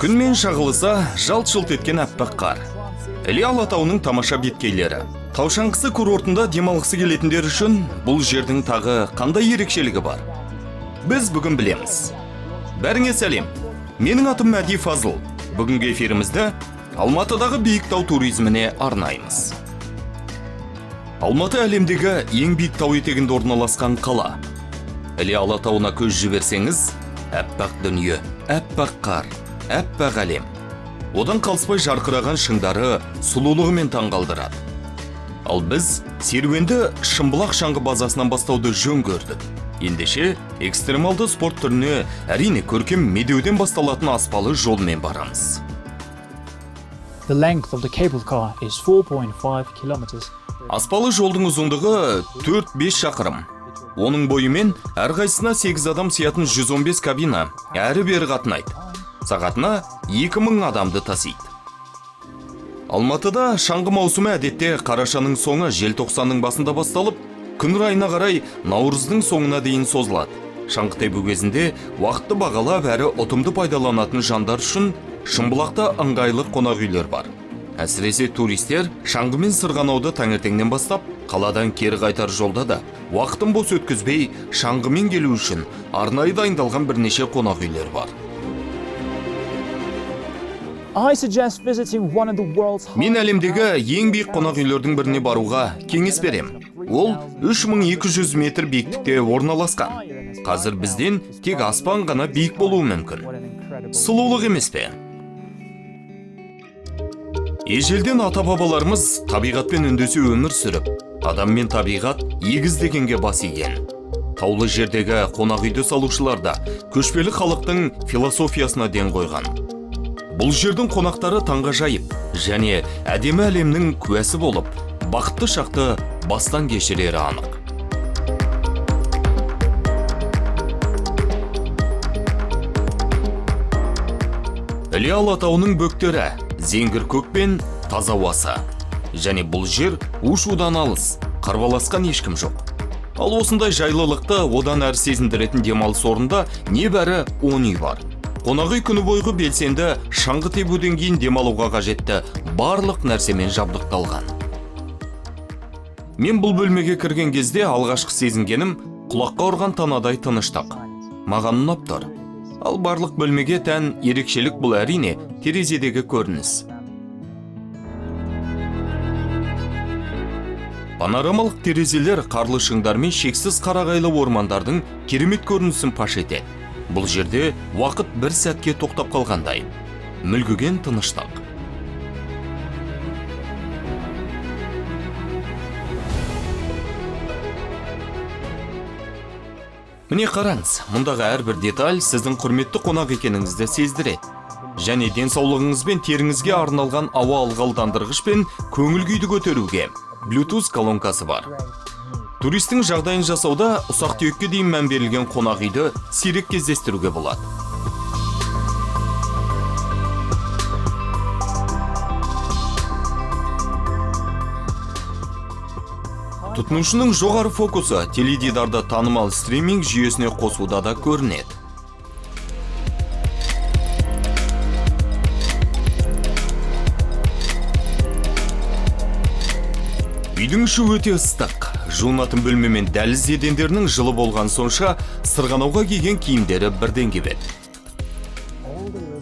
Күнмен шағылыса, жалт-жұлт еткен аппақ қар. Іле Алатауының тамаша беткейлері. Таушаңғысы курортында демалғысы келетіндер үшін бұл жердің тағы қандай ерекшелігі бар? Біз бүгін білеміз. Бәріңе сәлем. Менің атым Мәди Фазыл. Бүгінгі эфирімізді Алматыдағы биік тау туризміне арнаймыз. Алматы әлемдегі ең биік тау етегінде орналасқан қала. Іле Алатауына көз жіберсеңіз, аппақ дүние, аппақ қар, аппақ әлем. Одан қалыспай жарқыраған шыңдары сұлулығымен таңғалдырады. Ал біз серуенді Шымбұлақ шаңғы базасынан бастауды жөн көрдік. Ендеше экстремалды спорт түріне әрине көркем медеуден басталатын аспалы жолмен барамыз. The length of the cable car is 4.5 kilometers. Аспалы жолдың ұзындығы 4-5 шақырым. Оның бойымен әрқайсысына 8 адам сиятын 115 кабина әрі бері қатынайды. Сағатына 2000 адамды тасиды. Алматыда шаңғы маусымы әдетте қарашаның соңы желтоқсанның басында басталып, күн райына қарай наурыздың соңына дейін созылады. Шаңғы тебу кезінде уақытты бағалап әрі ұтымды пайдаланатын жандар үшін Шымбұлақта ыңғайлы қонақ үйлер бар. Әсіресе туристер шаңғымен сырғанауды таңертеңнен бастап, қаладан кері қайтар жолда да уақытын бос өткізбей шаңғымен келу үшін арнайы дайындалған бірнеше қонақ үйлер бар. Мен әлемдегі ең биік қонақ үйлердің біріне баруға кеңес берем. Ол 3200 метр биіктікте орналасқан. Қазір бізден тек аспан ғана биік болуы мүмкін. Сұлулық емес пе? Ежелден ата-бабаларымыз табиғатпен үндесу өмір сүріп, адам мен табиғат егіз дегенге бас иген. Таулы жердегі қонақ үйді салушылар да көшпелі халықтың философиясына ден қойған. Бұл жердің қонақтары таңғажайып және әдемі әлемнің куәсі болып, бақытты шақты бастан кешірері анық. Іле Алатауының бөктері, зеңгір көк пен таза ауасы. Және бұл жер у-шудан алыс, қарбаласқан ешкім жоқ. Ал осындай жайлылықты одан әрі сезіндіретін демалыс орында небәрі 10 үй бар. Қонақ үй күні бойғы белсенді шаңғы тебуден кейін демалуға қажетті барлық нәрсемен жабдықталған. Мен бұл бөлмеге кірген кезде алғашқы сезінгенім құлаққа ұрған танадай тыныштық. Маған ұнап тұр. Ал барлық бөлмеге тән ерекшелік бұл әрине терезедегі көрініс. Панорамалық терезелер қарлы шыңдар мен шексіз қарағайлы ормандардың керемет көрінісін паш етеді. Бұл жерде уақыт бір сәтке тоқтап қалғандай. Мүлгіген тыныштық. Міне қараңыз, мұндағы әрбір деталь сіздің құрметті қонақ екеніңізді сездіреді. Және денсаулығыңыз бен теріңізге арналған ауа ылғалдандырғыш пен көңіл күйді көтеруге Bluetooth колонкасы бар. Туристің жағдайын жасауда ұсақ түйекке дейін мән берілген қонақ үйді сирек кездестіруге болады. Тұтынушының жоғары фокусы теледидарды танымал стриминг жүйесіне қосуда да көрінеді. Үйдің іші өте ыстық. Жуынатын бөлме мен дәліз едендерінің жылы болған сонша сырғанауға киген киімдері бірден кебеді.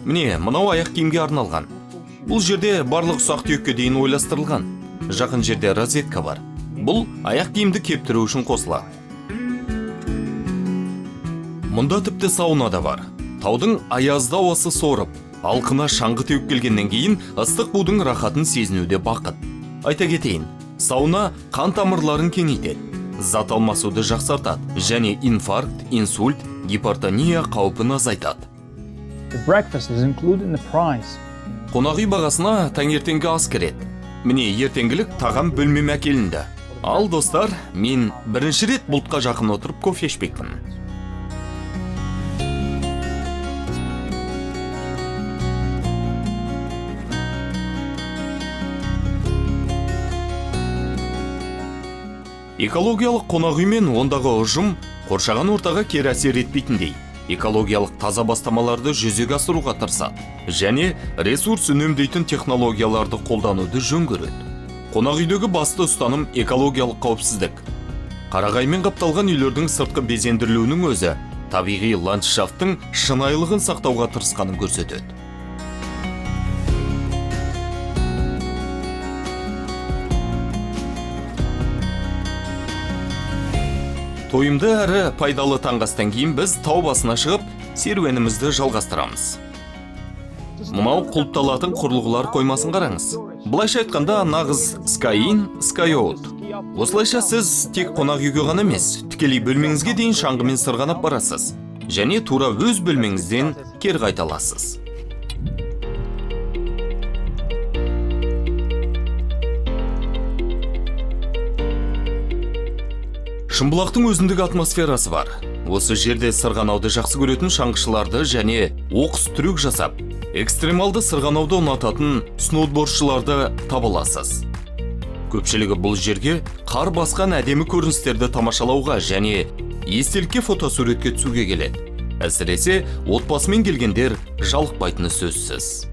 Міне, мынау аяқ киімге арналған. Бұл жерде барлық ұсақ түйекке дейін ойластырылған. Жақын жерде розетка бар. Бұл аяқ киімді кептіру үшін қосылады. Мұнда тіпті сауна да бар. Таудың аязды ауасы сорып, алқына шаңғы теуіп келгеннен кейін ыстық будың рахатын сезінуде бақыт. Айта кетейін, сауна қан тамырларын кеңейтеді, зат алмасуды жақсартады және инфаркт, инсульт, гипертония қаупін азайтады. Қонақ үй бағасына таңертеңгі ас кіреді. Міне ертеңгілік тағам бөлмеме әкелінді. Ал достар, мен бірінші рет бұлтқа жақын отырып кофе ішпекпін. Экологиялық қонақ үй мен ондағы ұжым қоршаған ортаға кері әсер етпейтіндей. экологиялық таза бастамаларды жүзеге асыруға тырысады және ресурс үнемдейтін технологияларды қолдануды жөн көреді. Қонақ үйдегі басты ұстаным экологиялық қауіпсіздік. Қарағаймен қапталған үйлердің сыртқы безендірілуінің өзі табиғи ландшафттың шынайылығын сақтауға тырысқанын көрсетеді. Тойымды әрі пайдалы таңғы кейін біз тау басына шығып, серуенімізді жалғастырамыз. Мынау құлыпталатын құрылғылар қоймасын қараңыз. Былайша айтқанда нағыз sky in, sky out. Осылайша сіз тек қонақ үйге ғана емес, тікелей бөлмеңізге дейін шаңғымен сырғанап барасыз. Және тура өз бөлмеңізден кері қайта аласыз. Шымбұлақтың өзіндік атмосферасы бар. Осы жерде сырғанауды жақсы көретін шаңғышыларды және оқыс трюк жасап, экстремалды сырғанауды ұнататын сноубордшыларды табыласыз. Көпшілігі бұл жерге қар басқан әдемі көріністерді тамашалауға және естелікке фотосуретке түсуге келеді. Әсіресе отбасымен келгендер жалықпайтыны сөзсіз.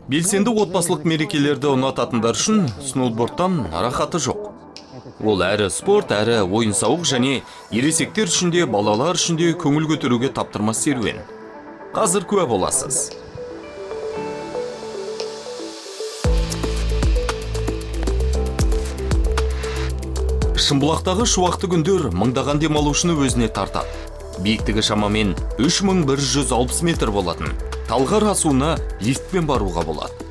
Белсенді отбасылық мерекелерді ұнататындар үшін сноубордтан рахаты жоқ. Ол әрі спорт, әрі ойын-сауық және ересектер үшін де, балалар үшін де көңіл көтеруге таптырмас серуен. Қазір куә боласыз. Шымбұлақтағы шуақты күндер мыңдаған демалушыны өзіне тартады. Биіктігі шамамен 3160 метр болатын талғар асуына лифтпен баруға болады.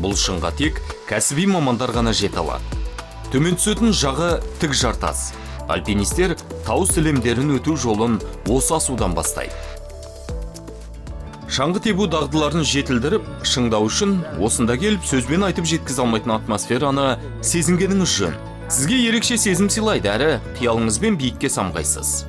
Бұл шыңға тек кәсіби мамандар ғана жете алады. Төмен түсетін жағы тік жартас. Альпинистер тау сілемдерін өту жолын осы асудан бастайды. Шаңғы тебу дағдыларын жетілдіріп, шыңдау үшін осында келіп сөзбен айтып жеткізе алмайтын атмосфераны сезінгеніңіз жөн. Сізге ерекше сезім сыйлайды, әрі қиялыңызбен биікке самғайсыз.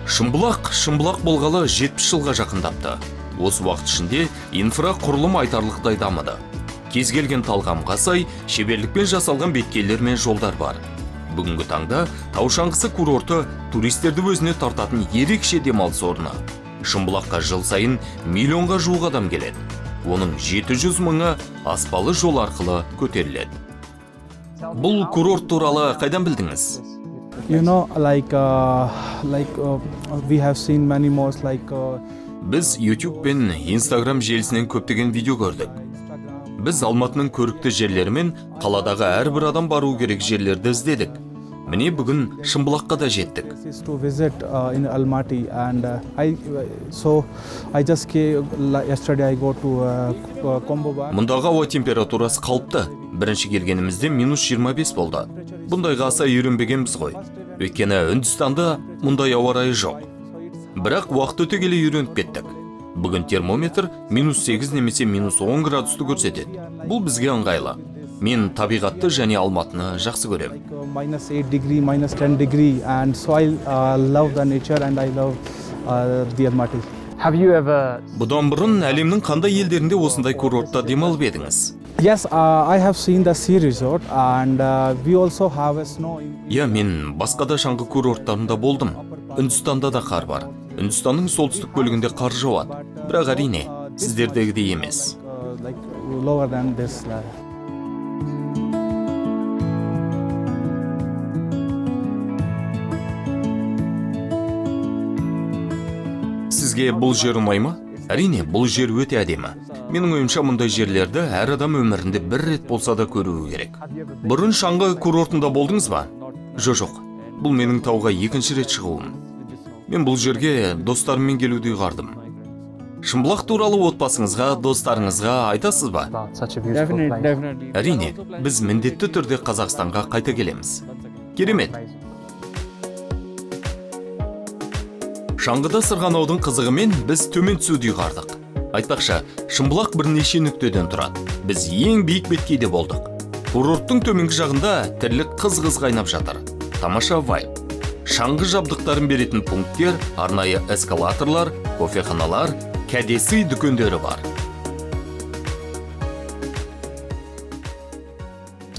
Шымбұлақ болғалы 70 жылға жақындапты. Осы уақыт ішінде инфрақұрылым айтарлықтай дамыды. Кез келген талғамға сай шеберлікпен жасалған беткейлер мен жолдар бар. Бүгінгі таңда тау шаңғысы курорты туристерді өзіне тартатын ерекше демалыс орны. Шымбұлаққа жыл сайын миллионға жуық адам келеді. Оның 700 мыңы аспалы жол арқылы көтеріледі. Бұл курорт туралы қайдан білдіңіз? We have seen many more Біз YouTube пен Instagram желісінен көптеген видео көрдік. Біз Алматының көрікті жерлері мен қаладағы әрбір адам бару керек жерлерді іздедік. Міне бүгін Шымбұлаққа да жеттік. to visit in Almaty and I just came yesterday. I go to Combo Bar. Мұндағы ауа температурасы қалыпты. Бірінші келгенімізде -25 болды. Бұндайға аса үйренбегенбіз ғой. Өйткені Үндістанда мұндай ауа райы жоқ. Бірақ уақыт өте келе үйреніп кеттік. Бүгін термометр -8 немесе -10 градусты көрсетеді. Бұл бізге ыңғайлы. Мен табиғатты және Алматыны жақсы көрем. -8 degree, -10 degree, and so I love the nature and I love the Almaty. Have you ever Бұдан бұрын әлемнің қандай елдерінде осындай курортта демалып едіңіз? Yes, I have seen the sea resort and we also have a snow. Иә, мен басқа да шаңғы курорттарында болдым. Үндістанда да қар бар. Үндістанның солтүстік бөлігінде қар жауады. Бірақ әрине, сіздердегідей емес. Like lower than this. Сізге бұл жер ұнай ма? Әрине, бұл жер өте әдемі. Менің ойымша мұндай жерлерді әр адам өмірінде бір рет болса да көруі керек. Бұрын шаңғы курортында болдыңыз ба? Жоқ. Бұл менің тауға екінші рет шығуым. Мен бұл жерге достарыммен келуді ұйғардым. Шымбұлақ туралы отбасыңызға, достарыңызға айтасыз ба? about such a beautiful place? Definitely. Әрине, біз міндетті түрде Қазақстанға қайта келеміз. Керемет. Шаңғыда сырғанаудың қызығымен біз төмен түсуді ұйғардық. Айтпақша, Шымбұлақ бірнеше нүктеден тұрады. Біз ең биік беткейде болдық. Курорттың төменгі жағында тірлік қыз қайнап жатыр. Тамаша вайб. Шаңғы жабдықтарын беретін пункттер, арнайы эскалаторлар, кофеханалар, кәдесый дүкендері бар.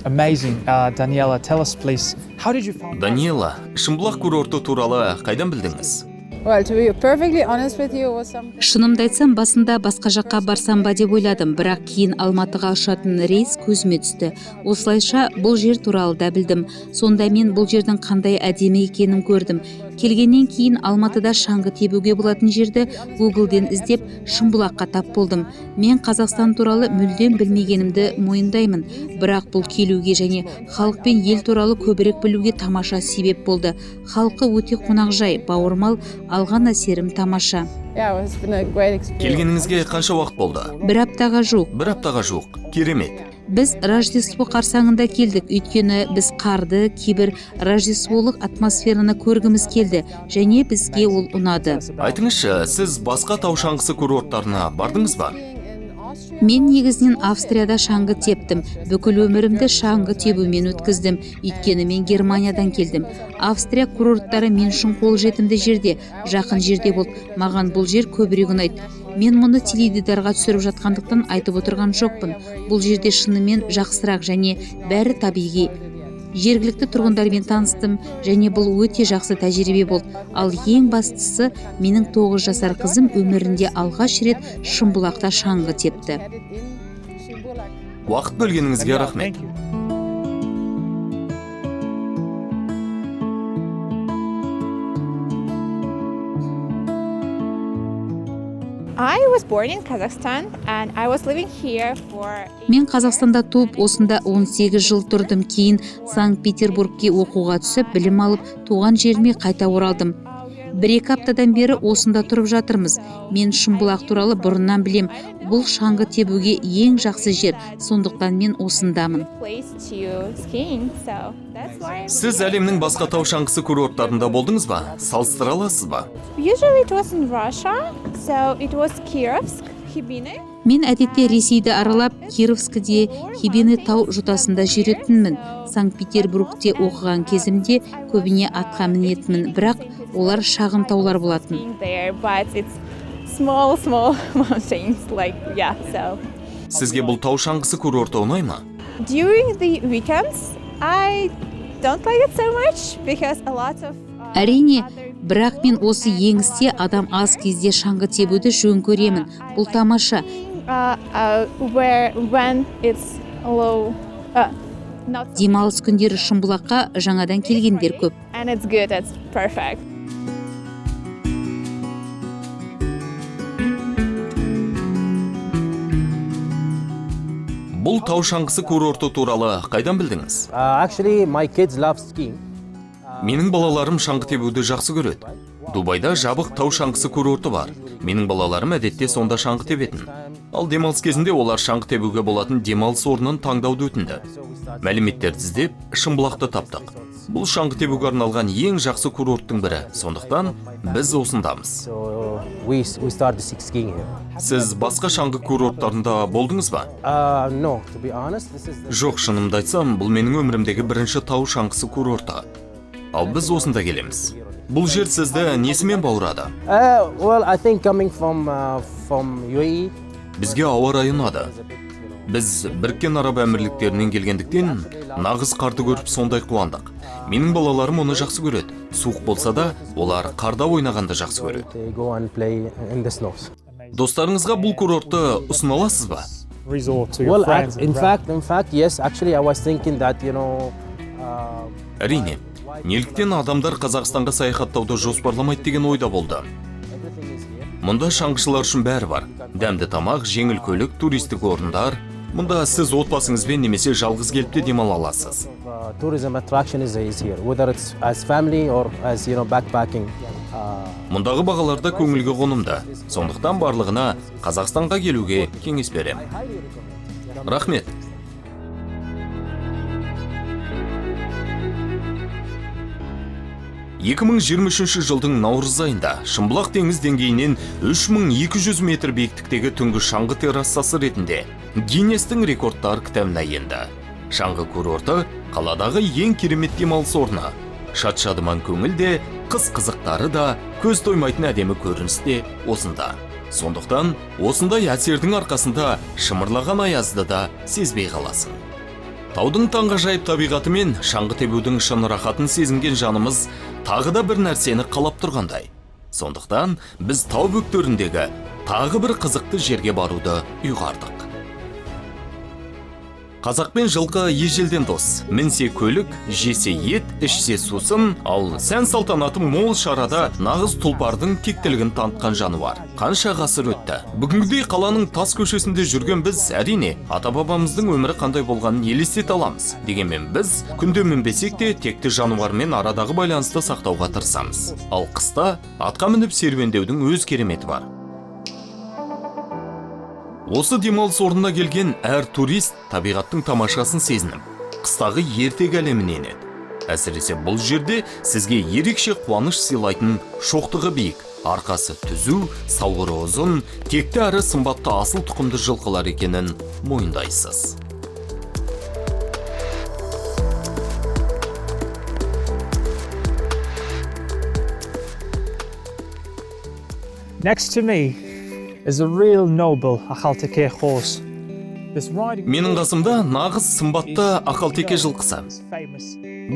amazing. Daniela, tell us please, how did you find Даниэла, Шымбұлақ курорты туралы қайдан білдіңіз? Well, to be perfectly honest with you, it was something. Шынымды айтсам, басында басқа жаққа барсам ба деп ойладым, бірақ кейін Алматыға ұшатын рейс көзіме түсті. Осылайша бұл жер туралы да білдім. Сонда мен бұл жердің қандай әдемі екенін көрдім. Келгеннен кейін Алматыда шаңғы тебуге болатын жерді Google-ден іздеп Шымбұлаққа тап болдым. Мен Қазақстан туралы мүлдем білмегенімді мойындаймын, бірақ бұл келуге және халық пен ел туралы көбірек білуге тамаша себеп болды. Халқы өте қонақжай, бауырмал, алған әсерім тамаша. Yeah, it's been a great experience. Келгеніңізге қанша уақыт болды? Бір аптаға жуық. Бір аптаға жуық. Керемет. Біз Рождество қарсаңында келдік, өйткені біз қарды, кейбір рождестволық атмосфераны көргіміз келді, және бізге ол ұнады. Айтыңызшы, сіз басқа тау шаңғысы курорттарына бардыңыз ба? Мен негізінен Австрияда шаңғы тептім. Бүкіл өмірімді шаңғы тебумен өткіздім, өйткені мен Германиядан келдім. Австрия курорттары мен үшін қолжетімді жерде, жақын жерде болды. Маған бұл жер көбірек ұнайды. Мен мұны теледидарға түсіріп жатқандықтан айтып отырған жоқпын. Бұл жерде шынымен жақсырақ және бәрі табиғи. Жергілікті тұрғындармен таныстым, және бұл өте жақсы тәжірибе болды. Ал ең бастысы, менің 9 жасар қызым өмірінде алғаш рет Шымбұлақта шаңғы тепті. Уақыт бөлгеніңізге рахмет. Thank you. I was born in Kazakhstan and I was living here for. Мен Қазақстанда туып, осында 18 жыл тұрдым. Кейін Санкт-Петербургке оқуға түсіп, білім алып, туған жеріме қайта оралдым. 1-2 аптадан бері осында тұрып жатырмыз. Мен Шымбұлақ туралы бұрыннан білем. Бұл шаңғы тебуге ең жақсы жер, сондықтан мен осындамын. Place to skiing, so that's why. Сіз әлемнің басқа тау шаңғысы курорттарында болдыңыз ба? Салыстыра аласыз ба? Usually it was in Russia, so it was Kirovsk, Khibiny. Мен әдетте Ресейді аралап, Кировскіде, Хибины тау жұтасында жүретінмін. Санкт-Петербургте оқыған кезімде көбіне атқа мінетінмін, бірақ олар шағын таулар болатын. Being there, but it's small mountains, like, yeah, so. Сізге бұл тау шаңғысы курорты ұнай ма? During the weekends, I don't like it so much because a lot of. Әрине, бірақ мен осы еңісте адам аз кезде шаңғы тебуді жөн көремін. Бұл тамаша. When it's low, not. Демалыс күндері Шымбұлаққа жаңадан келгендер көп. And it's good, it's perfect. Бұл тау шаңғысы курорты туралы қайдан білдіңіз? Actually, my kids love skiing. Менің балаларым шаңғы тебуді жақсы көреді. Дубайда жабық тау шаңғысы курорты бар. Менің балаларым әдетте сонда шаңғы тебетін. Ал демалыс кезінде олар шаңғы тебуге болатын демалыс орнын таңдауды өтінді. Мәліметтерді іздеп, Шымбұлақты таптық. Бұл шаңғы тебуге арналған ең жақсы курорттың бірі. Сондықтан біз осындамыз. So we started skiing here. Сіз басқа шаңғы курорттарында болдыңыз ба? No, to be honest, this is the. Жоқ, шынымды айтсам, бұл менің өмірімдегі бірінші тау шаңғысы курорты. Ал біз осында келеміз. Бұл жер сізді несімен баурады? Well, I think coming from UAE. Бізге ауа райы ұнады. Біз Біріккен Араб Әмірліктерінен келгендіктен нағыз қарды көріп сондай қуандық. Менің балаларым оны жақсы көреді. Суық болса да, олар қарда ойнағанды жақсы көреді. They go and play in the snows. Достарыңызға бұл курортты ұсына аласыз ба? Resort to your Well, friends. in fact, yes. Actually, I was thinking that, Әрине, неліктен адамдар Қазақстанға саяхаттауды жоспарламайды деген ойда болды. everything is here. Мұнда шаңғышылар үшін бәрі бар. Дәмді тамақ, жеңіл көлік, туристік орындар. Мұнда сіз отбасыңызбен немесе жалғыз келіп те демала аласыз. Tourism attraction is here, whether it's as family or as backpacking. Мұндағы бағаларда көңілге қонымды. Сондықтан барлығына Қазақстанға келуге кеңес беремін. Рахмет. ...2023 жылдың наурыз айында Шымбұлақ теңіз деңгейінен 3200 метр биіктіктегі түнгі шаңғы террасасы ретінде Гиннестің рекордтар кітабына енді. Шаңғы курорты қаладағы ең керемет демалыс орны. Шат-шадыман көңіл де, қыз қызықтары да, көз тоймайтын әдемі көрініс де осында. Сондықтан, осындай әсердің арқасында шымырлаған аязды да сезбей қаласың. Таудың таңғажайып табиғаты мен шаңғы тебудің шын рахатын сезінген жанымыз тағы да бір нәрсені қалап тұрғандай. Сондықтан біз тау бөктеріндегі тағы бір қызықты жерге баруды ұйғардық. Қазақ пен жылқы ежелден дос. Мінсе көлік, жесе ет, ішсе сусын, ал сән салтанаты мол шарада нағыз тұлпардың тектілігін танытқан жануар. Қанша ғасыр өтті. Бүгінгідей қаланың тас көшесінде жүрген біз әрине ата-бабамыздың өмірі қандай болғанын елестете аламыз. Дегенмен біз күнде мінбесек те текті жануармен арадағы байланысты сақтауға тырысамыз. Ал қыста атқа мініп серуендеудің өз кереметі бар. Осы демалыс орнына келген әр турист табиғаттың тамашасын сезініп, қыстағы ертегі әлеміне енеді. Әсіресе бұл жерде сізге ерекше қуаныш сыйлайтын шоқтығы биік, арқасы түзу, сауыры ұзын, текті әрі сымбатты асыл тұқымды жылқылар екенін мойындайсыз. Next to me is a real noble Axalteке horse. This riding Менің қасымда нағыз сымбатты Ақалтеке жылқысы.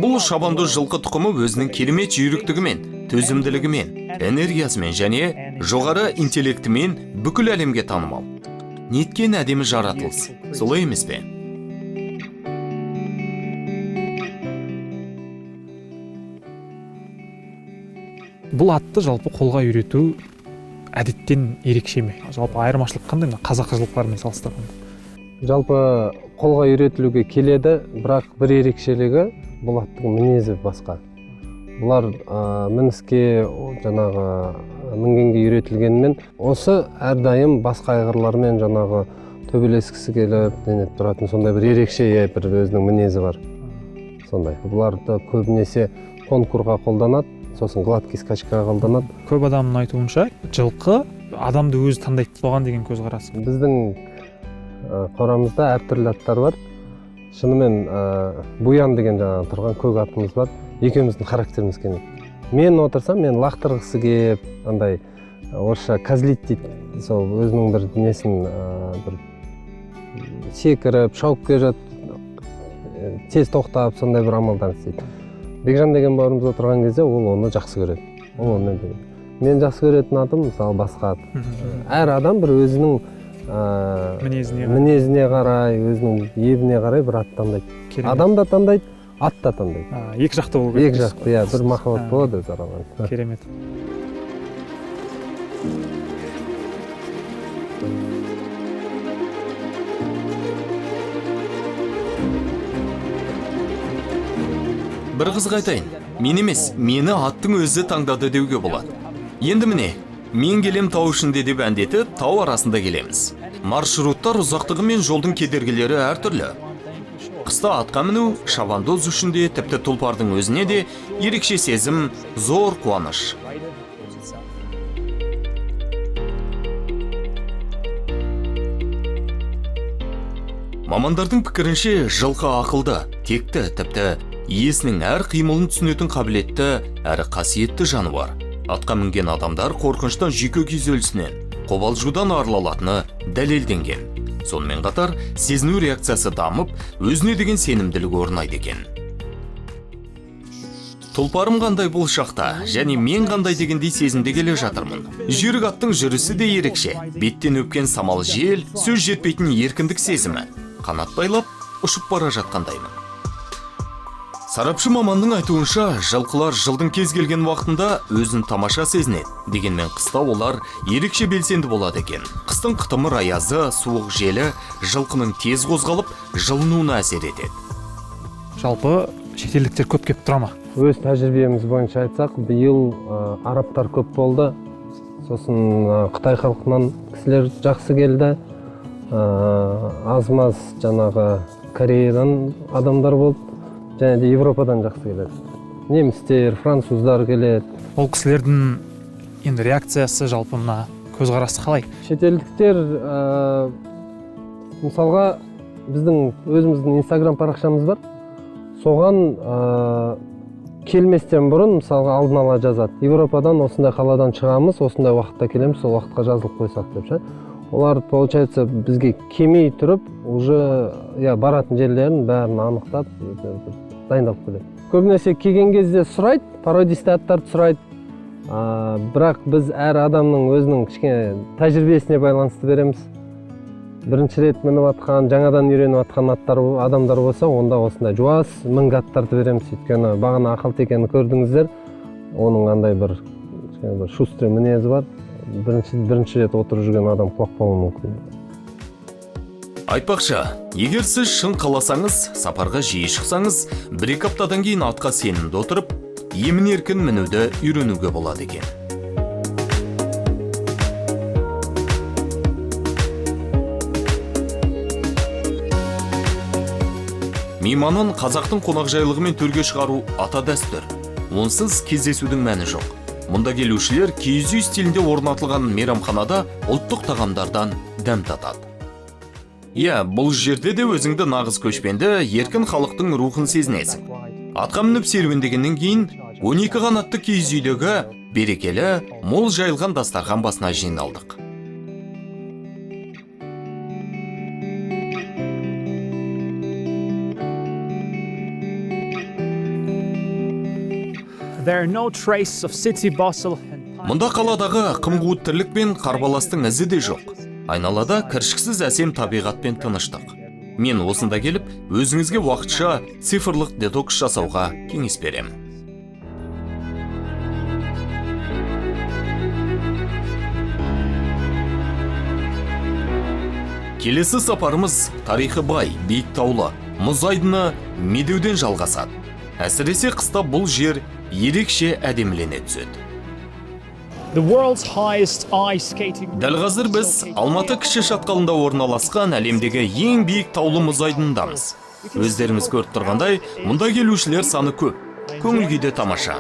Бұл шабанды жылқы тұқымы өзінің керемет жүйріктігімен, төзімділігімен, энергиясымен және жоғары интеллектімен бүкіл әлемге танымал. Неткен әдемі жаратылыс, солай емес пе? бұл атты жалпы қолға үйрету әдеттен ерекше ме? Жалпы айырмашылық қандай қазақы жылқылармен салыстырғанда? Жалпы қолға үйретілуге келеді, бірақ бір ерекшелігі бұл аттың мінезі басқа. Бұлар мініске жаңағы мінгенге үйретілгенмен осы әрдайым басқа айғырлармен жаңағы төбелескісі келіп тұратын сондай бір ерекше бір өзінің мінезі бар. Сондай. Бұларды көбінесе конкурға қолданады, сосын гладкий скачкаға қолданады. Көп адамның айтуынша жылқы адамды өзі таңдайды. Соған деген көзқарас. Біздің қорамызда әртүрлі аттар бар. Шынымен Буян деген жаңағы тұрған көк атымыз бар. Екеуміздің характеріміз келмейді. Мен отырсам, мен лақтырғысы келіп, андай орысша козлит дейді. Сол өзінің бір несін бір секіріп, шауып келе жатып, тез тоқтап, сондай бір амалдар істейді. Бекжан деген бауырымыз отырған кезде ол оны жақсы көреді. Ол онымен деген. Мен жақсы көретін атым мысалы басқа ат. Әр адам бір өзінің мінезіне қарай, өзінің ебіне қарай бір ат таңдайды. Адам да таңдайды, ат та таңдайды. Екі жақты болу керек. Екі жақты, иә, бір махаббат болады өз араларында. Керемет. Бір қызық айтайын, мен емес, мені аттың өзі таңдады деуге болады. Енді міне, мен келем тау ішінде деп әндетіп, тау арасында келеміз. Маршруттар ұзақтығы мен жолдың кедергілері әртүрлі. Қыста атқа міну, шабандоз үшін де, тіпті тұлпардың өзіне де ерекше сезім, зор қуаныш. Мамандардың пікірінше жылқы ақылды, текті, тіпті иесінің әр қимылын түсінетін қабілетті әрі қасиетті жануар. Атқа мінген адамдар қорқыныштан жүйке күйзелісінен, қобалжудан арылатыны дәлелденген. Сонымен қатар сезіну реакциясы дамып, өзіне деген сенімділік орнайды екен. Тұлпарым қандай бұл шақта, және мен қандай дегендей сезімде келе жатырмын. Жүйрік аттың жүрісі де ерекше. Беттен өпкен самал жел, сөз жетпейтін еркіндік сезімі. Қанат байлап, ұшып бара жатқандаймын. Сарапшы маманның айтуынша, жылқылар жылдың кез келген уақытында өзін тамаша сезінеді. Дегенмен қыста олар ерекше белсенді болады екен. Қыстың қытымыр аязы, суық желі жылқының тез қозғалып, жылынуына әсер етеді. Жалпы шетелдіктер көп келіп тұра ма? Өз тәжірибеміз бойынша айтсақ, биыл арабтар көп болды. Сосын Қытай халқынан кісілер жақсы келді. Аз-маз жаңағы Кореядан адамдар болды. Және де Европадан жақсы келеді. Немістер, француздар келеді. Ол кісілердің енді реакциясы жалпы мына көзқарасы қалай? Шетелдіктер мысалға біздің өзіміздің Instagram парақшамыз бар. Соған келместен бұрын мысалға алдын ала жазады. Европадан осындай қаладан шығамыз, осындай уақытта келеміз, сол уақытқа жазылып қойсақ деп ше. Олар получается бізге келмей тұрып, уже баратын жерлерін бәрін анықтап, дайындалып келеді. Көбінесе келген кезде сұрайды, пародисті аттарды сұрайды. Бірақ біз әр адамның өзінің кішкене тәжірибесіне байланысты береміз. Бірінші рет мініп атқан, жаңадан үйреніп атқан адамдар болса, онда осындай жуас, міңгі аттарды береміз. Өйткені бағана ақылт екенін көрдіңіздер, оның андай бір шустрый мінезі бар. Бірінші рет отырып жүрген адам құлап қалуы мүмкін. Айтпақшы, егер сіз шын қаласаңыз, сапарға жиі шықсаңыз, 1-2 аптадан кейін атқа сенімді отырып, емін-еркін мінуді үйренуге болады екен. Мейманын қазақтың қонақжайлығымен төрге шығару ата дәстүр. Онсыз кездесудің мәні жоқ. Мұнда келушілер киіз үй стилінде орнатылған мейрамханада ұлттық тағамдардан дәм татады. Бұл жерде де өзіңді нағыз көшпенді, еркін халықтың рухын сезінесің. Атқа мініп серуендегеннен кейін 12 қанатты киіз үйдегі берекелі, мол жайылған дастархан басына жиналдық. Мұнда қаладағы қым-қуыт тірлік пен қарбаластың ізі де жоқ. Айналада кіршіксіз әсем табиғат пен тыныштық. Мен осында келіп, өзіңізге уақытша цифрлық детокс жасауға кеңес берем. Келесі сапарымыз тарихы бай, биік таулы, мұз айдыны Медеуден жалғасады. Әсіресе қыста бұл жер ерекше әдемілене түседі. Дәл қазір біз Алматы кіші шатқалында орналасқан әлемдегі ең биік таулы мұз айдынындамыз. Өздеріңіз көріп тұрғандай, мұнда келушілер саны көп, көңіл күй де тамаша.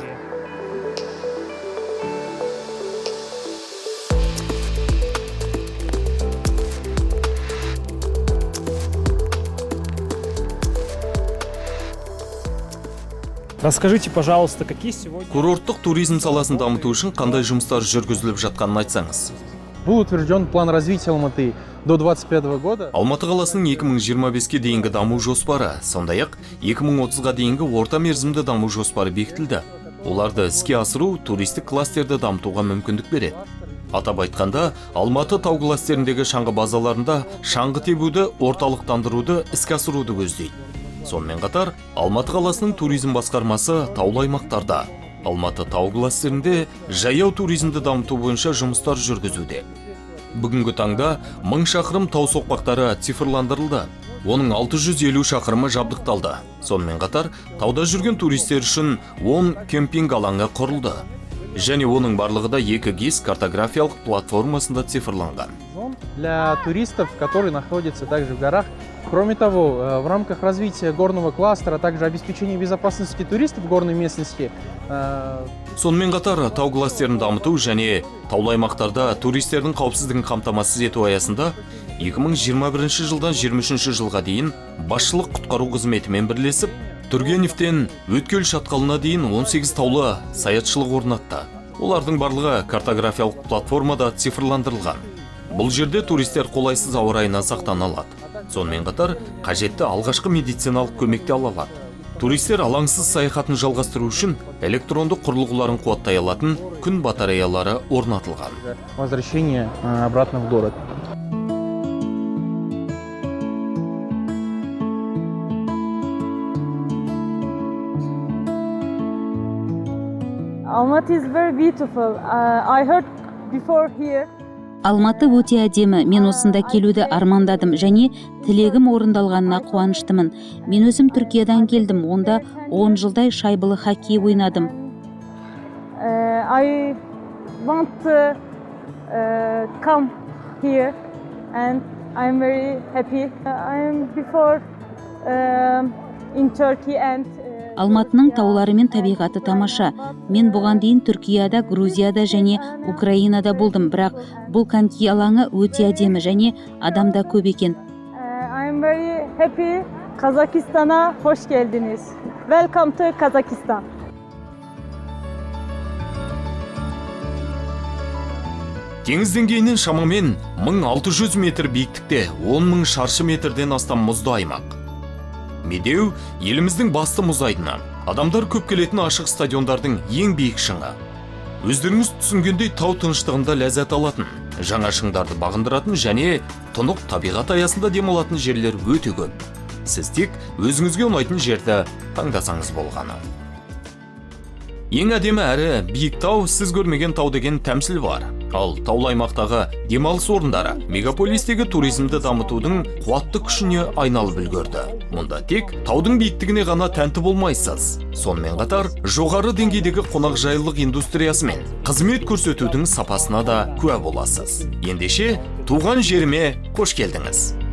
Расскажите, пожалуйста, какие сегодня... Курорттық туризм саласын дамыту үшін қандай жұмыстар жүргізіліп жатқанын айтсаңыз? Был утвержден план развития Алматы до 25 года. Алматы қаласының 2025-ке дейінгі даму жоспары, сондай-ақ 2030-ға дейінгі орта мерзімді даму жоспары бекітілді. Оларды іске асыру туристік кластерді дамытуға мүмкіндік береді. Атап айтқанда, Алматы тау кластеріндегі шаңғы базаларында шаңғы тебуді орталықтандыруды іске асыруды көздейді. Сонымен қатар, Алматы қаласының туризм басқармасы таулы аймақтарда, Алматы тау кластерінде жаяу туризмді дамыту бойынша жұмыстар жүргізуде. Бүгінгі таңда 1000 шақырым тау соқпақтары цифрландырылды. Оның 650 шақырымы жабдықталды. Сонымен қатар, тауда жүрген туристер үшін 10 кемпинг алаңы құрылды. Және оның барлығы да 2 GIS картографиялық платформасында цифрланған. Для туристов, которые находятся также в горах. Кроме того, в рамках развития горного кластера, также обеспечения безопасности туристов в горной местности. Сонымен қатар, тау кластерін дамыту және таулы аймақтарда туристердің қауіпсіздігін қамтамасыз ету аясында 2021 жылдан 23 жылға дейін басшылық құтқару қызметімен бірлесіп, Түргеневтен Өткел шатқалына дейін 18 таулы саятшылық орнатты. Олардың барлығы картографиялық платформада цифрландырылған. Бұл жерде туристер қолайсыз ауа райынан сақтана алады. Сонымен қатар, қажетті алғашқы медициналық көмекті ала алады. Туристер алаңсыз саяхатын жалғастыру үшін электронды құрылғыларын қуаттай алатын күн батареялары орнатылған. Возвращение обратно в город. Almaty is very beautiful. I heard before here. Алматы өте әдемі. Мен осында келуді армандадым және тілегім орындалғанына қуаныштымын. Мен өзім Түркиядан келдім. Онда 10 жылдай шайбалы хоккей ойнадым. I want to come here and I'm very happy. I'm before in Turkey and Алматының таулары мен табиғаты тамаша. Мен бұған дейін Түркияда, Грузияда және Украинада болдым, бірақ бұл коньки алаңы өте әдемі және адамда көп екен. I'm very happy. Kazakistan'a hoş geldiniz. Welcome to Kazakhstan. Теңіз деңгейінен шамамен 1600 метр биіктікте 10 000 шаршы метрден астам мұзды аймақ. Медеу еліміздің басты мұз айдыны, адамдар көп келетін ашық стадиондардың ең биік шыңы. Өздеріңіз түсінгендей тау тыныштығында ләззат алатын, жаңа шыңдарды бағындыратын және тұнық табиғат аясында демалатын жерлер өте көп. Сіз тек өзіңізге ұнайтын жерді таңдасаңыз болғаны. Ең әдемі әрі биік тау сіз көрмеген тау деген тәмсіл бар. Ал таулы аймақтағы демалыс орындары мегаполистегі туризмді дамытудың қуатты күшіне айналып үлгерді. Мұнда тек таудың биіктігіне ғана тәнті болмайсыз. Сонымен қатар жоғары деңгейдегі қонақжайлылық индустриясы мен қызмет көрсетудің сапасына да куә боласыз. Ендеше туған жеріме қош келдіңіз.